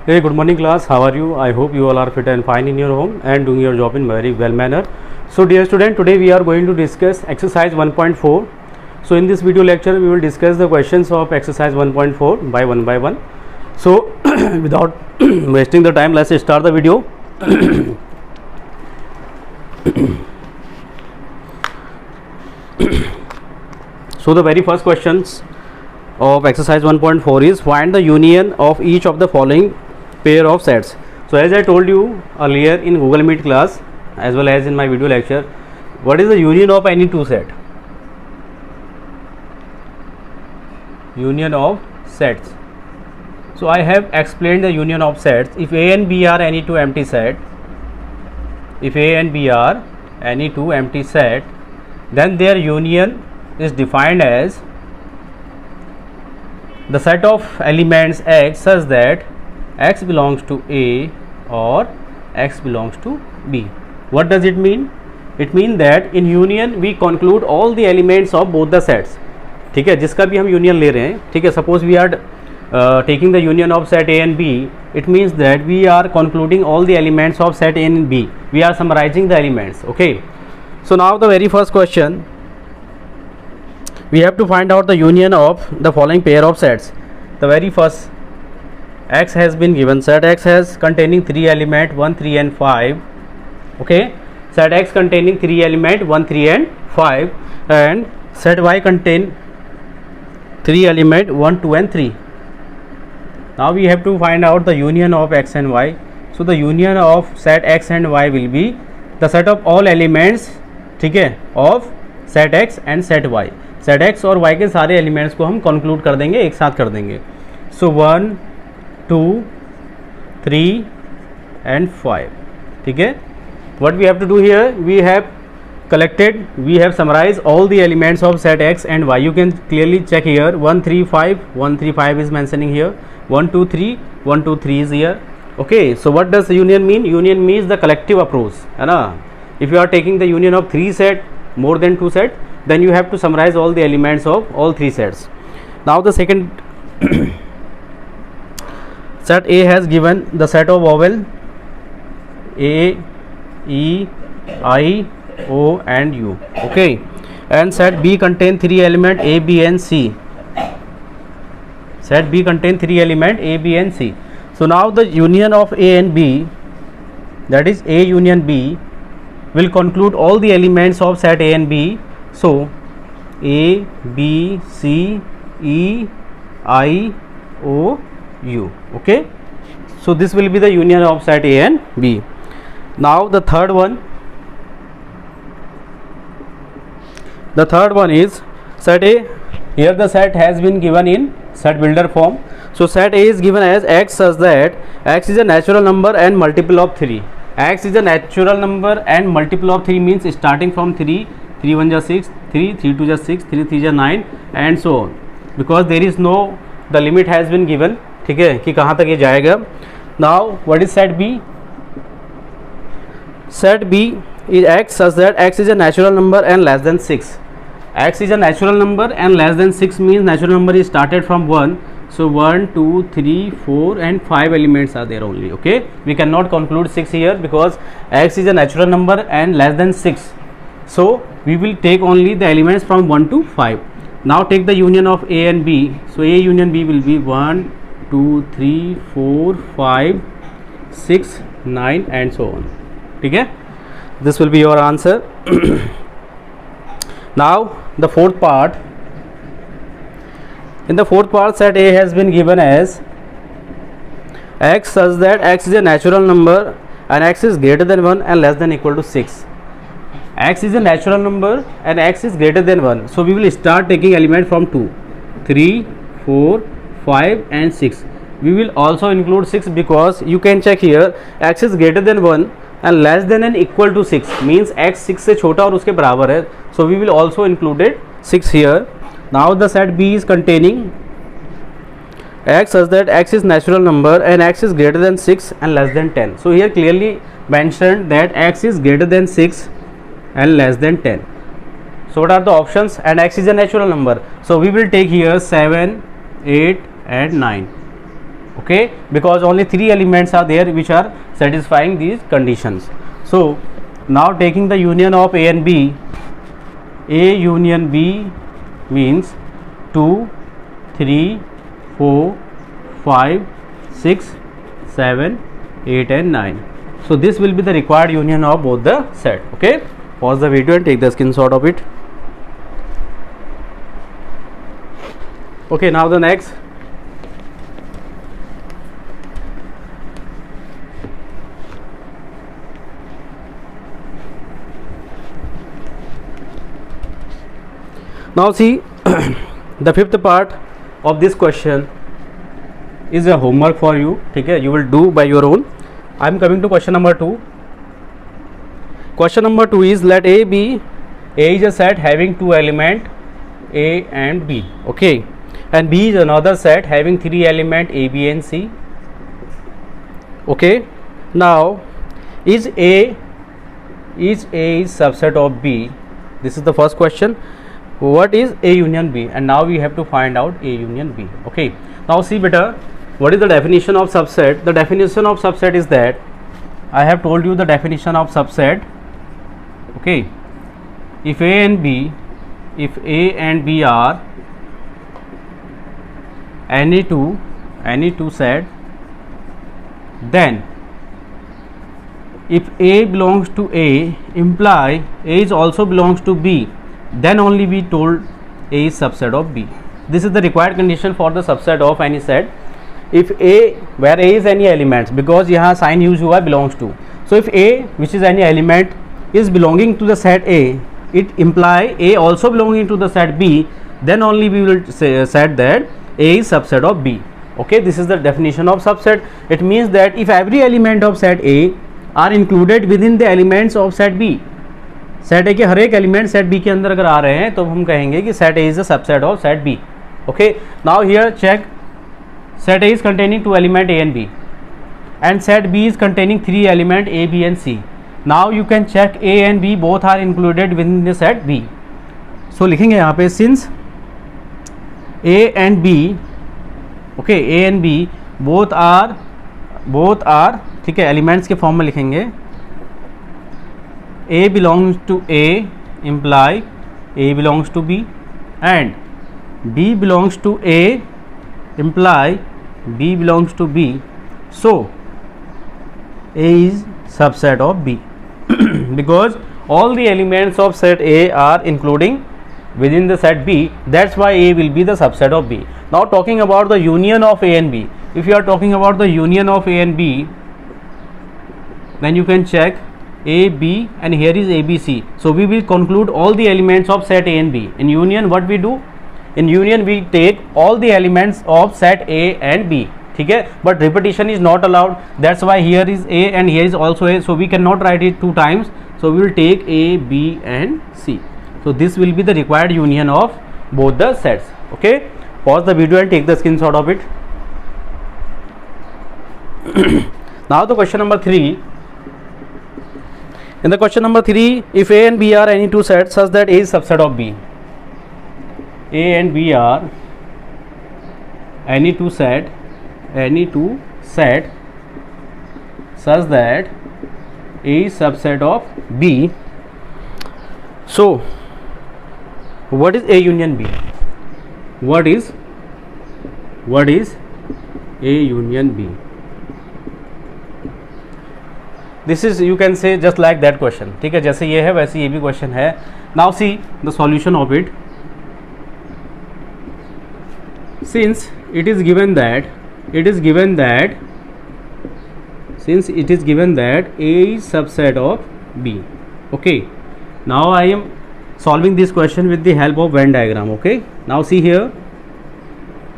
Hey, good morning class. How are you? I hope you all are fit and fine in your home and doing your job in very well manner. So dear student, today we are going to discuss exercise 1.4. So in this video lecture we will discuss the questions of exercise 1.4 by one. So without wasting the time, let's start the video. So the very first questions of exercise 1.4 is find the union of each of the following pair of sets. So as I told you earlier in Google Meet class as well as in my video lecture, what is the union of any two set? Union of sets. So I have explained the union of sets. If A and B are any two empty set, then their union is defined as the set of elements X such that X belongs to A or X belongs to B. What does it mean? It means that in union we conclude all the elements of both the sets. ठीक है, जिसका भी हम union ले रहे हैं, ठीक है. Suppose we are taking the union of set A and B, it means that we are concluding all the elements of set A and B. We are summarizing the elements. Okay. So now the very first question, we have to find out the union of the following pair of sets. The very first, X has been given. Set X has containing 3 element 1, 3 and 5. Okay. Set X containing 3 element 1, 3 and 5, and set Y contain 3 element 1, 2 and 3. Now we have to find out the union of X and Y. So the union of set X and Y will be the set of all elements, ठीक है, of set X and set Y. set X और Y के सारे elements को हम conclude कर देंगे, एक साथ कर देंगे. सो 1, 2, 3 and 5. ठीक है. What we have to do here, we have summarized all the elements of set X and Y. You can clearly check here. 1, 3, 5. 1, 3, 5 is mentioning here. 1, 2, 3. 1, 2, 3 is here. Okay. So what does union mean? Union means the collective approach. है ना? If you are taking the union of 3 set, more than 2 set, then you have to summarize all the elements of all 3 sets. Now the second set A has given the set of vowel A, E, I, O and U. Okay. And set B contain 3 element A, B and C. Set B contain 3 element A, B and C. So now the union of A and B, that is A union B, will conclude all the elements of set A and B. So A, B, C, E, I, O, U. Okay. So this will be the union of set A and B. Now the third one. The third one is set A. Here the set has been given in set builder form. So set A is given as X such that X is a natural number and multiple of 3. X is a natural number and multiple of 3 means starting from 3, 3 1 is 6, 3 2 is 6, 3 3 is 9 and so on. Because there is no, the limit has been given, ठीक है, कि कहाँ तक ये जाएगा. Now what is set B? Set B is X such that X is a natural number and less than 6. X is a natural number and less than 6 means natural number is started from 1. So 1, 2, 3, 4 and 5 elements are there only. Okay. We cannot conclude 6 here because X is a natural number and less than 6. So we will take only the elements from 1 to 5. Now take the union of A and B. So A union B will be 1, 2, 3, 4, 5, 6, 9 and so on. Okay. This will be your answer. Now the fourth part. In the fourth part, set A has been given as X such that X is a natural number and X is greater than 1 and less than equal to 6. X is a natural number and X is greater than 1. So we will start taking element from 2, 3, 4, 5 and 6. We will also include 6 because you can check here X is greater than 1 and less than and equal to 6 means X 6 से छोटा और उसके बराबर है. So we will also include 6 here. Now the set B is containing X such that X is natural number and X is greater than 6 and less than 10. So here clearly mentioned that X is greater than 6 and less than 10. So what are the options? And X is a natural number. So we will take here 7, 8 and 9. okay, because only 3 elements are there which are satisfying these conditions. So now taking the union of A and B, A union B means 2, 3, 4, 5, 6, 7, 8 and 9. So this will be the required union of both the set. Okay, pause the video and take the screenshot of it. Okay, now the next. Now see the fifth part of this question is a homework for you. Okay, you will do by your own. I am coming to question number 2. Question number 2 is, let A be, A is a set having 2 elements A and B, okay, and B is another set having 3 elements A, B and C. Okay, now is A subset of B? This is the first question. What is A union B? And now we have to find out A union B. Okay, now see beta, what is the definition of subset? The definition of subset is that I have told you the definition of subset. Okay, if A and B are any two set, then if A belongs to A, imply A is also belongs to B, then only we told A is subset of B. This is the required condition for the subset of any set. If A, where A is any elements, because यहाँ sign use हुआ belongs to, so if A which is any element is belonging to the set A, it imply A also belonging to the set B, then only we will say said that A is subset of B. Okay, this is the definition of subset. It means that if every element of set A are included within the elements of set B, set ए के हर एक element set B के अंदर अगर आ रहे हैं तो हम कहेंगे कि set A is the subset of set B. Okay, now here check, set A is containing 2 element A and B and set B is containing 3 element A, B and C. Now you can check A and B both are included within the set B. So लिखेंगे यहाँ पे since A and B, okay, A and B both are ठीक है, elements के form में लिखेंगे. A belongs to A imply A belongs to B, and B belongs to A imply B belongs to B. So A is subset of B because all the elements of set A are including within the set B. That's why A will be the subset of B. Now talking about the union of A and B. If you are talking about the union of A and B, then you can check A, B and here is A, B, C. So we will conclude all the elements of set A and B. In union what we do? In union we take all the elements of set A and B. ठीक है, but repetition is not allowed. That's why here is A and here is also A. So we cannot write it 2 times. So we will take A, B and C. So this will be the required union of both the sets. Okay, pause the video and take the screenshot of it. Now the question number 3. In the question number 3, if A and B are any 2 sets such that A is subset of B, A and B are any 2 set such that A is subset of B. So what is A union B? What is A union B? This is, you can say just like that question. ठीक है, जैसे ये है वैसे ये भी question है. Now see the solution of it. Since it is given that A is subset of B. Okay, now I am solving this question with the help of Venn diagram. Okay, now see here,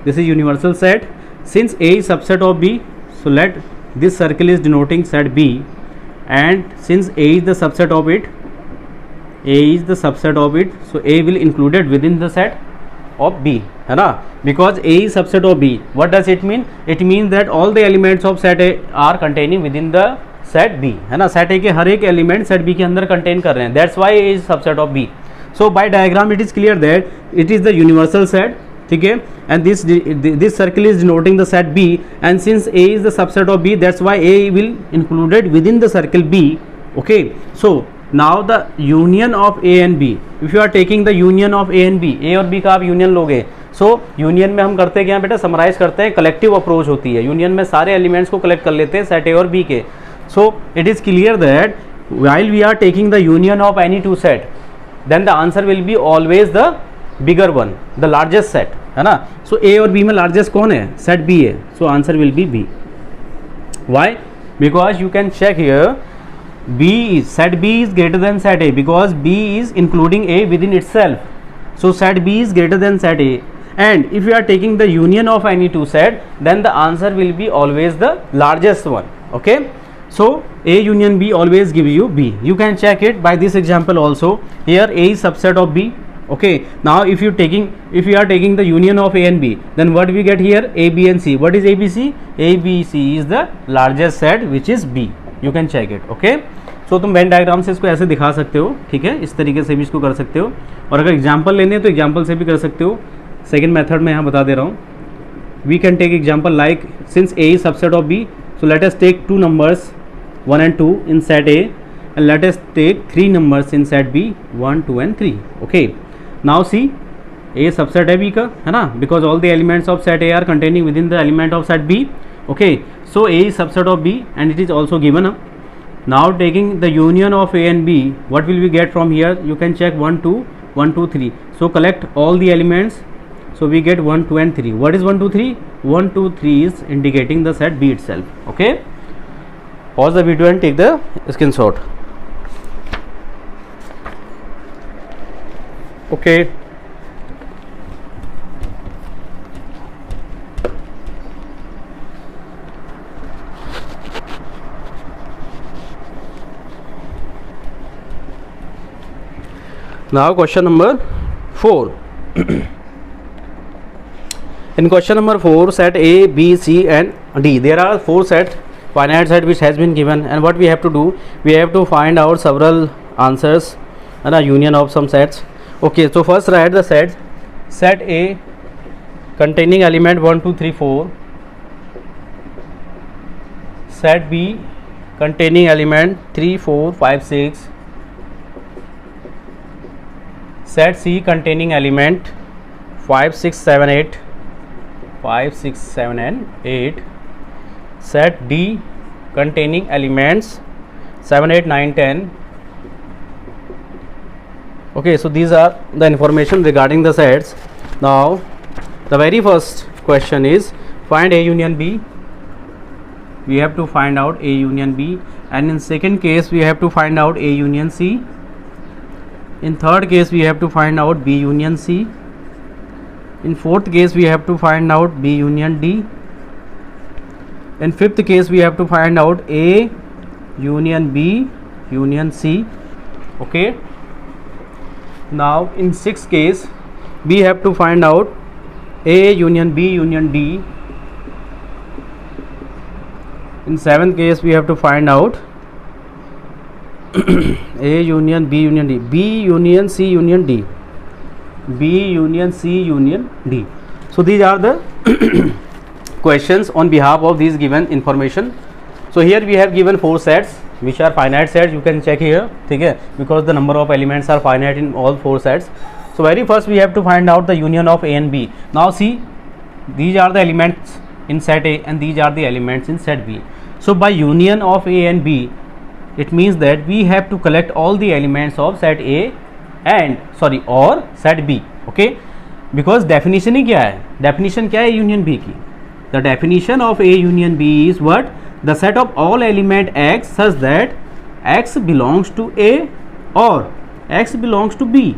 this is universal set. Since A is subset of B, so let this circle is denoting set B, and since A is the subset of it, so A will included within the set of B, है ना, because A is subset of B. What does it mean? It means that all the elements of set A are containing within the set B, है ना. set A के हर एक element set B के अंदर contain कर रहे हैं. That's why A is subset of B. So by diagram it is clear that it is the universal set ठीक है, and this circle is denoting the set B, and since A is the subset of B, that's why A will included within the circle B. Okay, so now the union of A and B, if you are taking the union of A and B, A और B का आप union लोगे. सो union में हम करते क्या बेटा, summarise करते हैं, कलेक्टिव अप्रोच होती है. यूनियन में सारे एलिमेंट्स को कलेक्ट कर लेते हैं सेट ए और बी के. So it is clear that while we are taking the union of any two set, then the answer will be always the bigger one, the largest set, है ना. so A और B में largest कौन है, set B है. so answer will be B. why? because you can check here, B is set B is greater than set A, because B is including A within itself. so set B is greater than set A, and if you are taking the union of any two set, then the answer will be always the largest one. okay, so A union B always gives you B. You can check it by this example also. Here A is subset of B. Okay, now if you are taking the union of A and B, then what we get here, A, B and C. What is A, B, C? A, B, C is the largest set, which is B. You can check it. Okay, so तुम Venn diagram से इसको ऐसे दिखा सकते हो. ठीक है, इस तरीके से भी इसको कर सकते हो, और अगर एग्जाम्पल लेने तो एग्जाम्पल से भी कर सकते हो. सेकेंड मेथड में यहाँ बता दे रहा हूँ. We can take example like since A is subset of B, so let us take two numbers 1 and 2 in set A, and let us take 3 numbers in set B 1, 2 and 3. okay, now see, A subset है B का, है ना, because all the elements of set A are containing within the element of set B. okay, so A is subset of B and it is also given up. now taking the union of A and B, what will we get from here? You can check 1, 2, 1, 2, 3. so collect all the elements, so we get 1, 2 and 3. what is 1, 2, 3? 1, 2, 3 is indicating the set B itself. okay, pause the video and take the screenshot. okay, now question number 4. in question number 4, set A, B, C and D, there are 4 sets, finite set which has been given, and what we have to do, we have to find out several answers and a union of some sets. okay, so first write the sets. set A containing element 1, 2, 3, 4. set B containing element 3, 4, 5, 6. set C containing element 5, 6, 7, 8. 5, 6, 7 and 8. set D containing elements 7, 8, 9, 10. okay, so these are the information regarding the sets. now the very first question is find A union B. we have to find out A union B, and in second case we have to find out A union C. in third case we have to find out B union C. in fourth case we have to find out B union D. in fifth case we have to find out A union B union C. okay, now in sixth case we have to find out A union B union D. in seventh case we have to find out A union B union D, B union C union D, B union C union D. so these are the questions on behalf of these given information. so here we have given 4 sets which are finite sets. you can check here, ठीक है, because the number of elements are finite in all 4 sets. so very first we have to find out the union of A and B. now see, these are the elements in set A and these are the elements in set B. so by union of A and B, it means that we have to collect all the elements of set A and or set B. okay, because definition ही क्या है, definition क्या है union B की? the definition of A union B is what? the set of all element X such that X belongs to A or X belongs to B.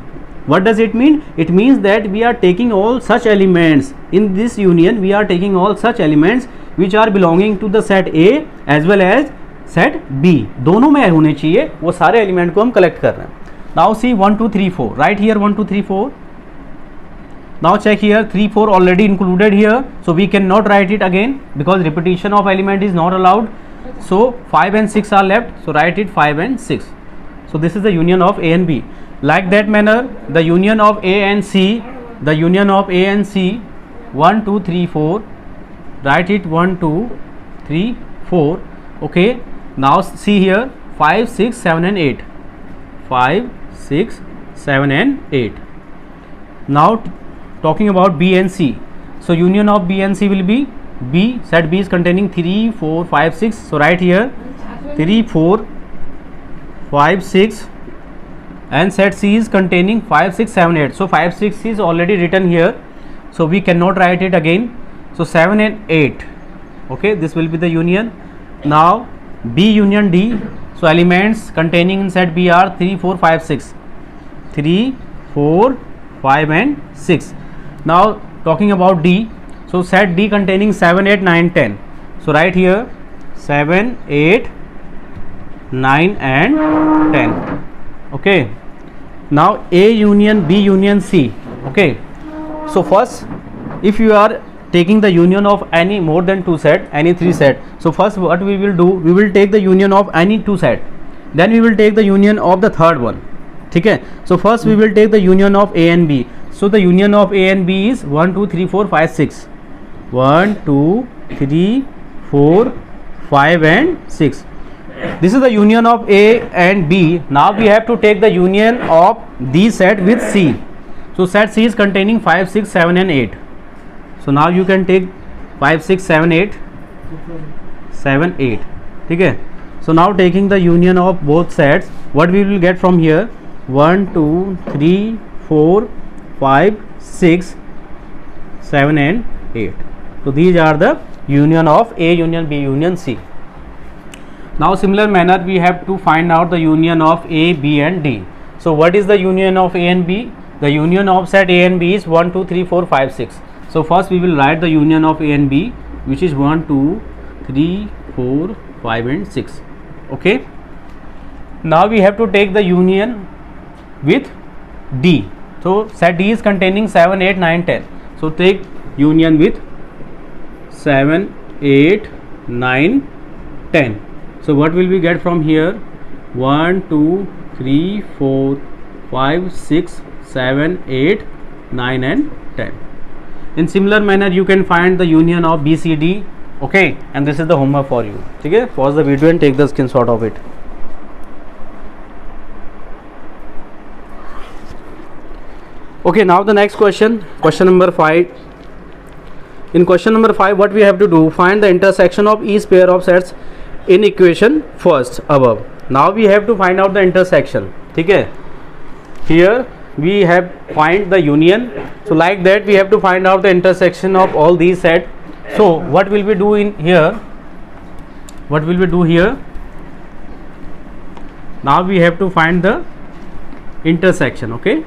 what does it mean? it means that we are taking all such elements in this union, we are taking all such elements which are belonging to the set A as well as set B. दोनों में होने चाहिए, वो सारे element को हम collect कर रहे हैं. now see 1, 2, 3, 4, right here 1, 2, 3, 4. now check here 3, 4 already included here, so we cannot write it again because repetition of element is not allowed. so 5 and 6 are left, so write it 5 and 6. so this is the union of A and B. like that manner the union of A and C the union of A and C, 1 2 3 4, write it 1 2 3 4. Okay, now see here 5 6 7 and 8, 5 6 7 and 8. Now talking about B and C, so union of B and C will be B, set B is containing 3 4 5 6, so write here 3 4 5 6, and set C is containing 5 6 7 8. So 5 6 is already written here, so we cannot write it again. So 7 and 8. Okay, this will be the union. Now B union D, so elements containing in set B are 3 4 5 6, 3 4 5 and 6. Now talking about D, so set D containing 7 8 9 10, so write here 7 8 9 and 10. Okay, now A union B union C. Okay, so first, if you are taking the union of any more than two set, any three set, so first what we will do, we will take the union of any two set, then we will take the union of the third one. Okay, so first we will take the union of A and B. So the union of A and B is 1 2 3 4 5 6, 1 2 3 4 5 and 6. This is the union of A and B. Now we have to take the union of these set with C. So set C is containing 5 6 7 and 8. So now you can take 5 6 7 8 7 8. Okay, so now taking the union of both sets, what we will get from here, 1 2 3 4 5 6 7 and 8. So these are the union of A union B union C. Now similar manner we have to find out the union of A, B and D. So what is the union of A and B? The union of set A and B is 1 2 3 4 5 6. So first we will write the union of A and B, which is 1 2 3 4 5 and 6. Okay, now we have to take the union with D. So set D is containing 7 8 9 10. So take union with 7 8 9 10. So what will we get from here, 1 2 3 4 5 6 7 8 9 and 10. In similar manner you can find the union of B C D. Okay, and this is the homework for you. Okay, pause the video and take the screenshot of it. Okay, now the next question, question number 5. In question number 5, what we have to do, find the intersection of each pair of sets in equation first above. Now we have to find out the intersection. Okay, here we have find the union, so like that we have to find out the intersection of all these sets. So what will we do in here, what will we do here, now we have to find the intersection. Okay,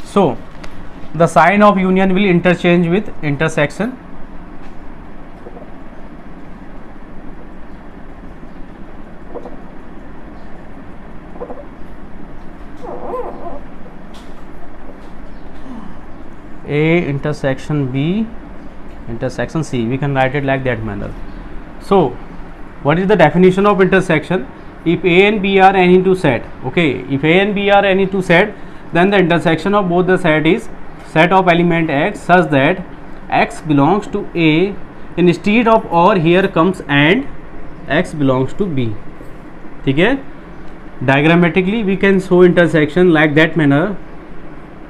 so the sign of union will interchange with intersection. A intersection B intersection C, we can write it like that manner. So what is the definition of intersection? If A and B are any two set, okay, if A and B are any two set, then the intersection of both the set is set of element X such that X belongs to A, instead of or here comes and X belongs to B. Okay, diagrammatically we can show intersection like that manner.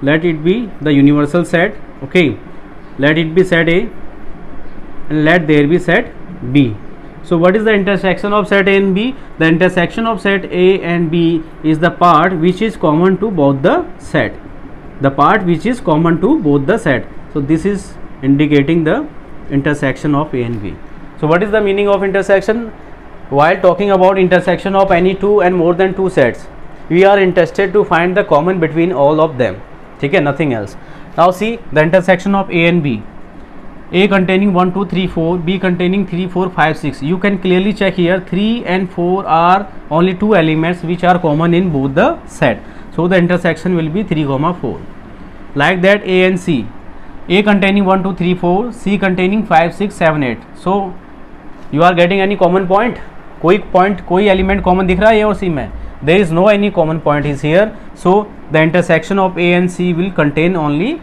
Let it be the universal set. Okay, let it be set A and let there be set B. So what is the intersection of set A and B? The intersection of set A and B is the part which is common to both the set, the part which is common to both the set. So this is indicating the intersection of A and B. So what is the meaning of intersection? While talking about intersection of any two and more than two sets, we are interested to find the common between all of them. Okay, nothing else. Now see the intersection of A and B. A containing 1 2 3 4, B containing 3 4 5 6. You can clearly check here 3 and 4 are only two elements which are common in both the set. So the intersection will be 3 4. Like that A and C. A containing 1 2 3 4, C containing 5 6 7 8. So you are getting any common point? कोई element common दिख रहा है A और C में? there is no any common point is here, so the intersection of A and C will contain only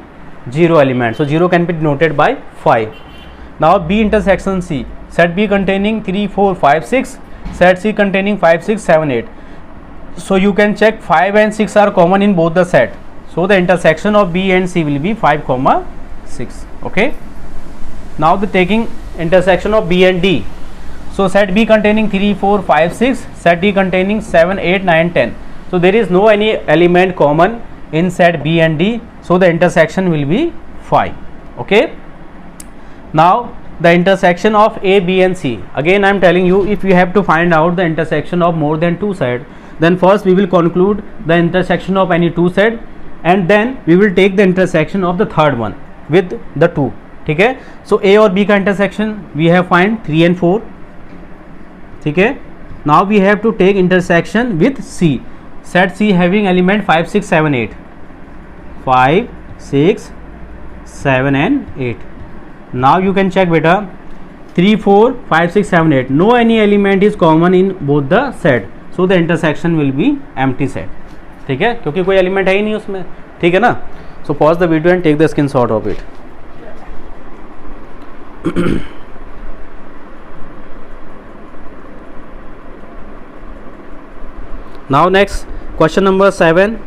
0 element, so 0 can be denoted by 5. Now B intersection C, set B containing 3 4 5 6, set C containing 5 6 7 8, so you can check 5 and 6 are common in both the set, so the intersection of B and C will be 5 comma 6. Okay, now the taking intersection of B and D, so set B containing 3 4 5 6, set D containing 7 8 9 10, so there is no any element common in set B and D, so the intersection will be 5. Okay, now the intersection of A, B and C, again I am telling you, if you have to find out the intersection of more than two sets, then first we will conclude the intersection of any two set, and then we will take the intersection of the third one with the two. ठीक है, so A और B का intersection we have find 3 and 4. ठीक है, now we have to take intersection with C, set C having element 5 6 7 8, 5 6 7 and 8. Now you can check beta, 3 4 5 6 7 8, no any element is common in both the set, so the intersection will be empty set. ठीक है, क्योंकि कोई element है ही नहीं उसमें. ठीक है ना, so pause the video and take the screenshot of it. Now next question number 7.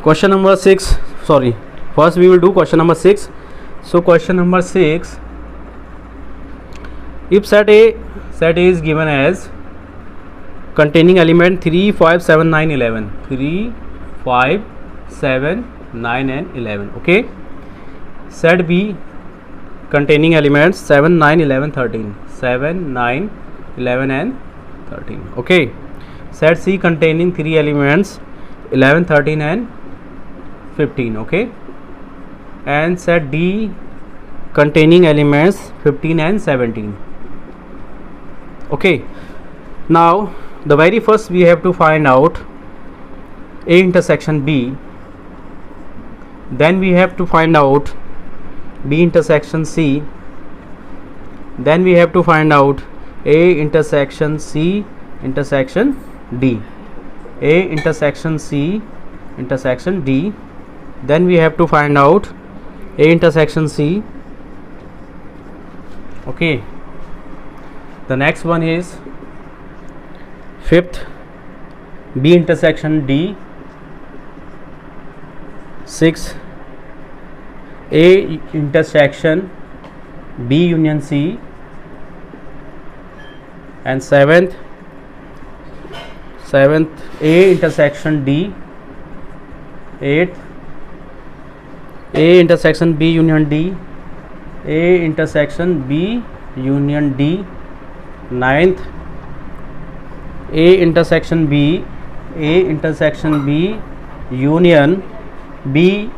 Question number 6, sorry, first we will do question number 6. So question number 6, if set A is given as containing element 3 5 7 9 11, 3 5 7 9 and 11. Okay, set B containing elements 7 9 11 13, 7 9 11 and 13. Okay, set C containing 3 elements 11 13 and 15. Okay, and set D containing elements 15 and 17. Okay, now the very first we have to find out A intersection B, then we have to find out B intersection C, then we have to find out A intersection C intersection D, A intersection C intersection D, then we have to find out A intersection C. Okay, the next one is fifth, B intersection D, 6 A intersection B union C, and seventh A intersection D, 8th A intersection B union D, A intersection B union D, 9th A intersection B union B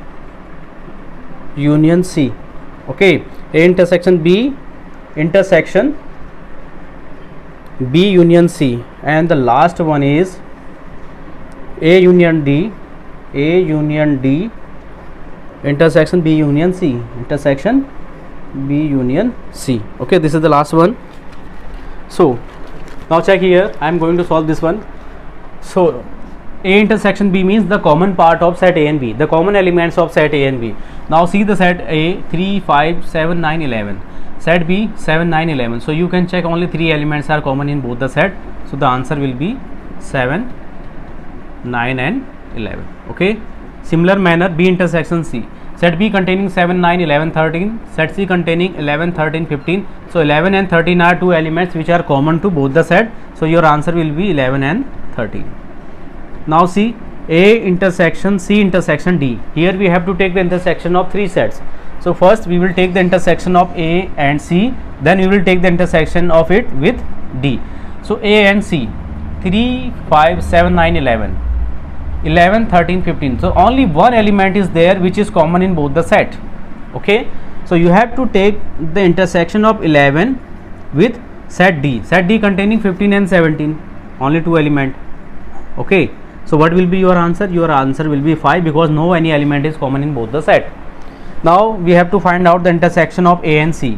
union C. Okay, A intersection B intersection B union C, and the last one is A union D intersection B union C intersection B union C. Okay, this is the last one. So now check here, I am going to solve this one. So A intersection B means the common part of set A and B, the common elements of set A and B. Now see the set A 3 5 7 9 11, set B 7 9 11, so you can check only 3 elements are common in both the set, so the answer will be 7 9 and 11. Okay, similar manner B intersection C, set B containing 7 9 11 13, set C containing 11 13 15, so 11 and 13 are two elements which are common to both the set, so your answer will be 11 and 13. Now see A intersection C intersection D, here we have to take the intersection of three sets. So first we will take the intersection of A and C, then we will take the intersection of it with D. So A and C, 3 5 7 9 11, 11 13 15, so only one element is there which is common in both the set. Okay, so you have to take the intersection of 11 with set D containing 15 and 17, only two element. Okay, So what will be your answer? Your answer will be 5 because no any element is common in both the set. Now we have to find out the intersection of A and C.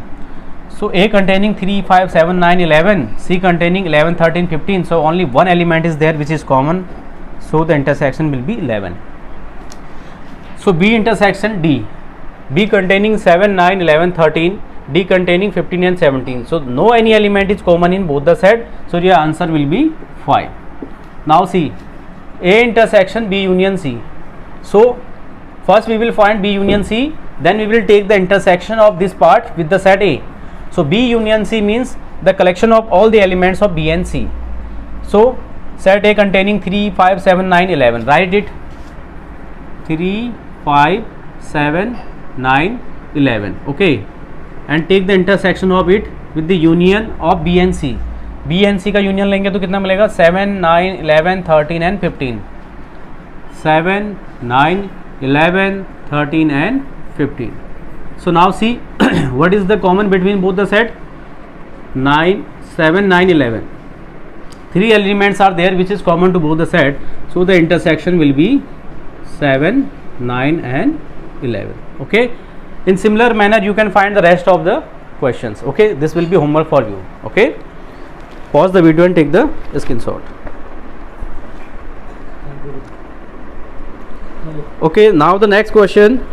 So A containing 3, 5, 7, 9, 11, C containing 11, 13, 15. So only one element is there which is common. So the intersection will be 11. So B intersection D. B containing 7, 9, 11, 13. D containing 15 and 17. So no any element is common in both the set. So your answer will be 5. Now C. A intersection B union C. So first we will find B union C. Then we will take the intersection of this part with the set A. So B union C means the collection of all the elements of B and C. So set A containing 3, 5, 7, 9, 11. Write it. 3, 5, 7, 9, 11. Okay. And take the intersection of it with the union of B and C. B and C का union लेंगे तो कितना मिलेगा? 7, 9, 11, 13 and 15. 7, 9, 11, 13 and 15. So now see what is the common between both the set? 9, 7, 9, 11. Three elements are there which is common to both the set. So the intersection will be 7, 9 and 11. Okay. In similar manner you can find the rest of the questions. Okay. This will be homework for you. Okay. Pause the video and take the screenshot. Okay. Now the next question.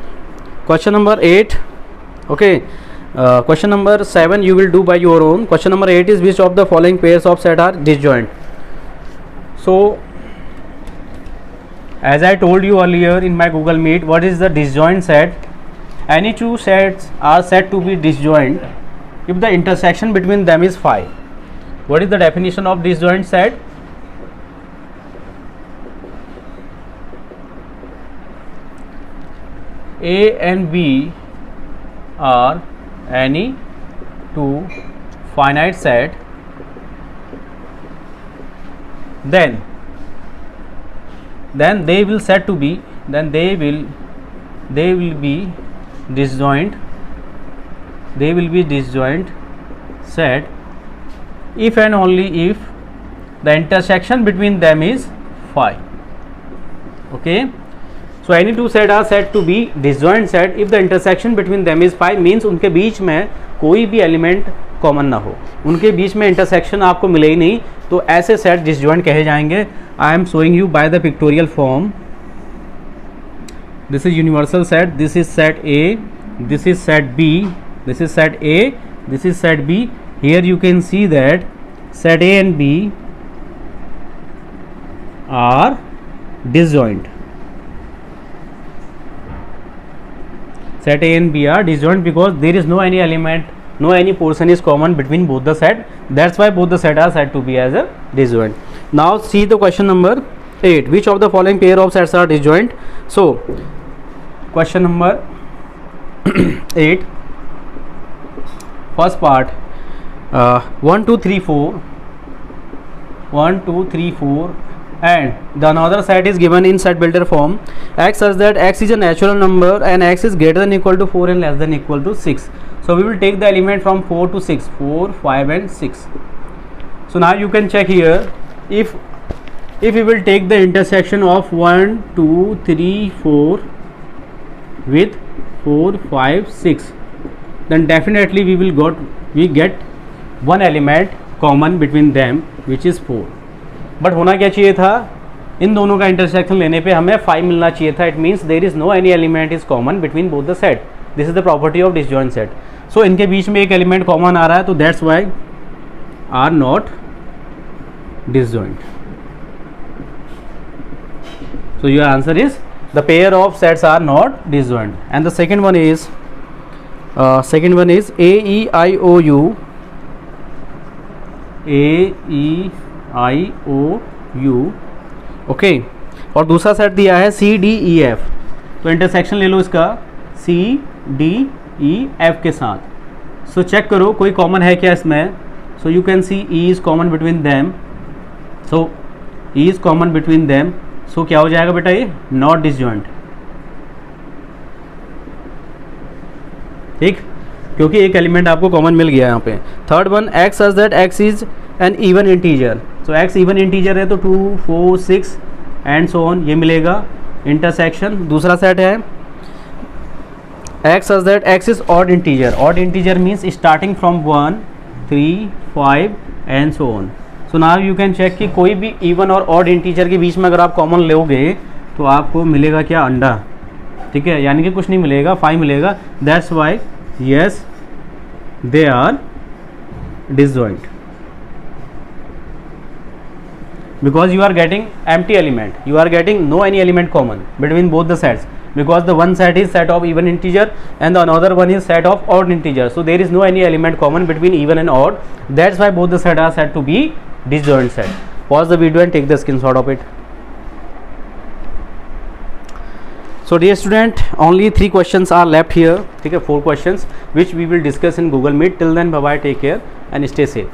Question number 8. Okay. Question number 7 you will do by your own. Question number 8 is which of the following pairs of set are disjoint? So as I told you earlier in my Google Meet, what is the disjoint set? Any two sets are said to be disjoint if the intersection between them is 5. What is the definition of disjoint set? A and B are any two finite set, then they will said to be, then they will be disjoint, they will be disjoint set if and only if the intersection between them is 5. Okay. So any two set are said to be disjoint set if the intersection between them is 5 means उनके बीच में कोई भी element common ना हो, उनके बीच में intersection आपको मिले ही नहीं, तो ऐसे सेट डिसजॉइंट कहे जाएंगे. I am showing you by the pictorial form. This is universal set, this is set A, this is set B, this is set A, this is set B. Here you can see that set A and B are disjoint. Set A and B are disjoint because there is no any element, no any portion is common between both the set. That's why both the set are said to be as a disjoint. Now see the question number 8. Which of the following pair of sets are disjoint? So question number 8. First part, 1, 2, 3, 4. 1, 2, 3, 4. And the another set is given in set builder form x such that x is a natural number and x is greater than equal to 4 and less than equal to 6. So we will take the element from 4 to 6, 4, 5 and 6. So now you can check here, if we will take the intersection of 1, 2, 3, 4 with 4, 5, 6, then definitely we get one element common between them which is 4. But होना क्या चाहिए था, इन दोनों का intersection लेने पे हमें 5 मिलना चाहिए था. It means there is no any element is common between both the set. This is the property of disjoint set. So इनके बीच में एक एलिमेंट कॉमन आ रहा है, तो that's why are not disjoint. So your answer is the pair of sets are not disjoint. And the second one is A E I O U, A E I O U. Okay. और दूसरा set दिया है C D E F. तो intersection ले लो इसका सी D E F के साथ. सो चेक करो कोई कॉमन है क्या इसमें. So you can see E is common between them. So E is common between them. So क्या हो जाएगा बेटा, ये नॉट डिसजॉइंट. ठीक, क्योंकि एक एलिमेंट आपको कॉमन मिल गया यहाँ पे. Third one, x such that x is an even integer. So x even integer है तो 2, 4, 6 एंड सो ऑन, ये मिलेगा इंटरसेक्शन। दूसरा सेट है x such that x is odd integer. Odd integer means starting from 1, 3, 5 and so on. So now you can check कि कोई भी even और odd integer के बीच में अगर आप कॉमन लोगे तो आपको मिलेगा क्या, अंडा, ठीक है, यानी कि कुछ नहीं मिलेगा, 5 मिलेगा। That's why yes they are disjoint because you are getting empty element, you are getting no any element common between both the sets, because the one set is set of even integer and the another one is set of odd integer, so there is no any element common between even and odd. That's why both the set are said to be disjoint set. Pause the video and take the screenshot of it. So dear student, only 3 questions are left here, ठीक है, 4 questions which we will discuss in Google Meet. Till then, bye bye, take care and stay safe.